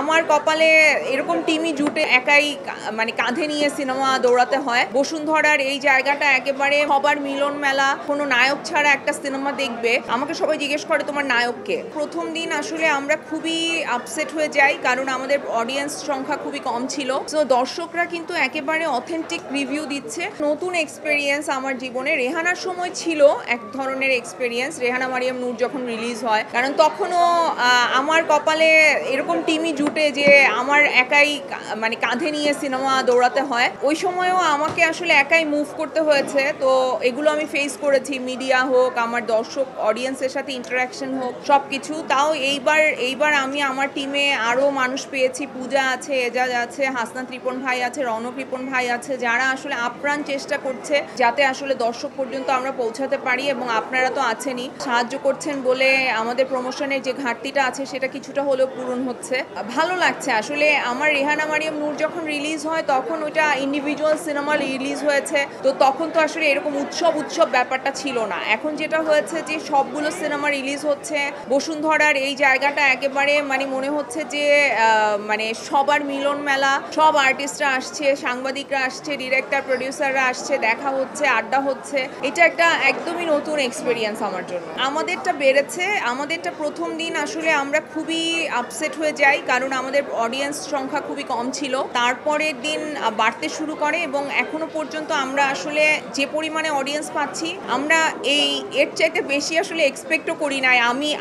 আমার কপালে এরকম টিমই জুটে একাই মানে কাঁধে নিয়ে সিনেমা দৌড়াতে হয়। বসুন্ধরার এই জায়গাটা একেবারে সবার মিলন মেলা। কোনো নায়ক ছাড়া একটা সিনেমা দেখবে, আমাকে সবাই জিজ্ঞেস করে তোমার নায়ককে। প্রথম দিন আসলে আমরা খুবই আপসেট হয়ে যাই, কারণ আমাদের অডিয়েন্স সংখ্যা খুবই কম ছিল। তো দর্শকরা কিন্তু একেবারে অথেন্টিক রিভিউ দিচ্ছে। নতুন এক্সপেরিয়েন্স আমার জীবনে। রেহানার সময় ছিল এক ধরনের এক্সপেরিয়েন্স, রেহানা মারিয়াম নূর যখন রিলিজ হয়, কারণ তখনও আমার কপালে এরকম টিমই জুটে যে আমার একাই মানে কাঁধে নিয়ে সিনেমা দৌড়াতে হয়। ওই সময়ও আমাকে আসলে একাই মুভ করতে হয়েছে। তো এগুলো আমি ফেস করেছি, মিডিয়া হোক, আমার দর্শক অডিয়েন্সের সাথে ইন্টারাকশন হোক, সব কিছু। তাও এইবার আমি আমার টিমে আরও মানুষ পেয়েছি। পূজা আছে, এজাজ আছে, হাসনাত রিপন ভাই আছে, রনক রিপন ভাই আছে, যারা আসলে আপ্রাণ চেষ্টা করছে যাতে আসলে দর্শক পর্যন্ত আমরা পৌঁছাতে পারি। এবং আপনারা তো আছেনই, সাহায্য করছেন বলে আমাদের প্রমোশনের যে ঘাটতিটা আছে সেটা কিছুটা হলেও পূরণ হচ্ছে। ভালো লাগছে আসলে। আমার রেহানা মারিয়াম নূর যখন রিলিজ হয় তখন ওইটা ইন্ডিভিজুয়াল সিনেমা রিলিজ হয়েছে, তো তখন তো আসলে এরকম উৎসব ব্যাপারটা ছিল না। এখন যেটা হয়েছে যে সবগুলো সিনেমা রিলিজ হচ্ছে, বসুন্ধরার এই জায়গাটা একেবারে মানে মনে হচ্ছে যে মানে সবার মিলন মেলা। সব আর্টিস্টরা আসছে, সাংবাদিকরা আসছে, ডিরেক্টর প্রডিউসাররা আসছে, দেখা হচ্ছে, আড্ডা হচ্ছে। এটা একটা একদমই নতুন এক্সপিরিয়েন্স আমার জন্য। আমাদেরটা বেড়েছে। আমাদেরটা প্রথম দিন আসলে আমরা খুবই আপসেট হয়ে যাই, কারণ আমাদের অডিয়েন্স সংখ্যা খুবই কম ছিল। তারপরের দিন বাড়তে শুরু করে এবং এখনো পর্যন্ত আমরা আসলে যে পরিমাণে অডিয়েন্স পাচ্ছি, আমরা এর চাইতে বেশি আসলে এক্সপেক্টও করি নাই।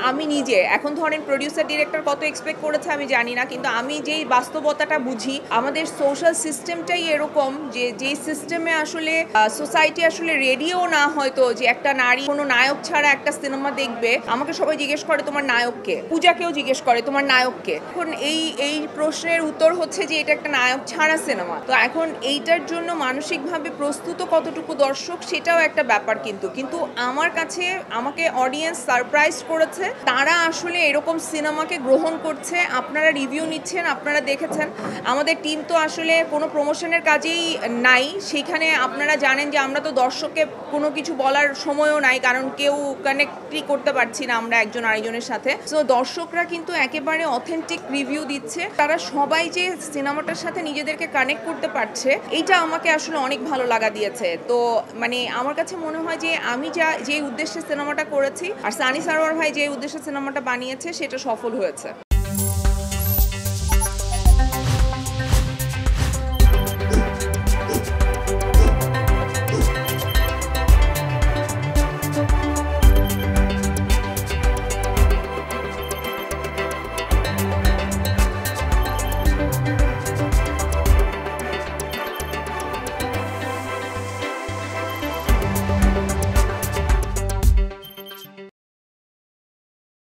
আমি নিজে এখন ধরেন প্রডিউসার ডিরেক্টর কত এক্সপেক্ট করেছে আমি জানি না, কিন্তু আমি যেই বাস্তবতাটা বুঝি, আমাদের সোশ্যাল সিস্টেমটাই এরকম যে যেই সিস্টেমে আসলে সোসাইটি আসলে রেডিও না হয়তো যে একটা নারী কোনো নায়ক ছাড়া একটা সিনেমা দেখবে, আমাকে সবাই জিজ্ঞেস করে তোমার নায়ককে। পূজাকেও জিজ্ঞেস করে তোমার নায়ককে। এখন এই প্রশ্নের উত্তর হচ্ছে যে এটা একটা নায়ক ছাড়া সিনেমা। তো এখন এইটার জন্য মানসিকভাবে প্রস্তুত কতটুকু দর্শক সেটাও একটা ব্যাপার। কিন্তু আমার কাছে আমাকে অডিয়েন্স সারপ্রাইজ করেছে। তারা আসলে এরকম সিনেমাকে গ্রহণ করছে। আপনারা রিভিউ নিচ্ছেন, আপনারা দেখেছেন। আমাদের টিম তো আসলে কোনো প্রমোশনের কাজেই নাই, সেখানে আপনারা জানেন যে আমরা তো দর্শককে কোনো কিছু বলার সময়ও নাই, কারণ কেউ কানেক্টই করতে পারছি না আমরা একজন আরেকজনের সাথে। তো দর্শকরা কিন্তু একেবারে অথেন্টিক রিভিউ দিচ্ছে। তারা সবাই যে সিনেমাটার সাথে নিজেদেরকে কানেক্ট করতে পারছে, এইটা আমাকে আসলে অনেক ভালো লাগা দিয়েছে। তো মানে আমার কাছে মনে হয় যে আমি যে উদ্দেশ্যে সিনেমাটা করেছি আর সানি সারোয়ার ভাই যে উদ্দেশ্যে সিনেমাটা বানিয়েছে সেটা সফল হয়েছে।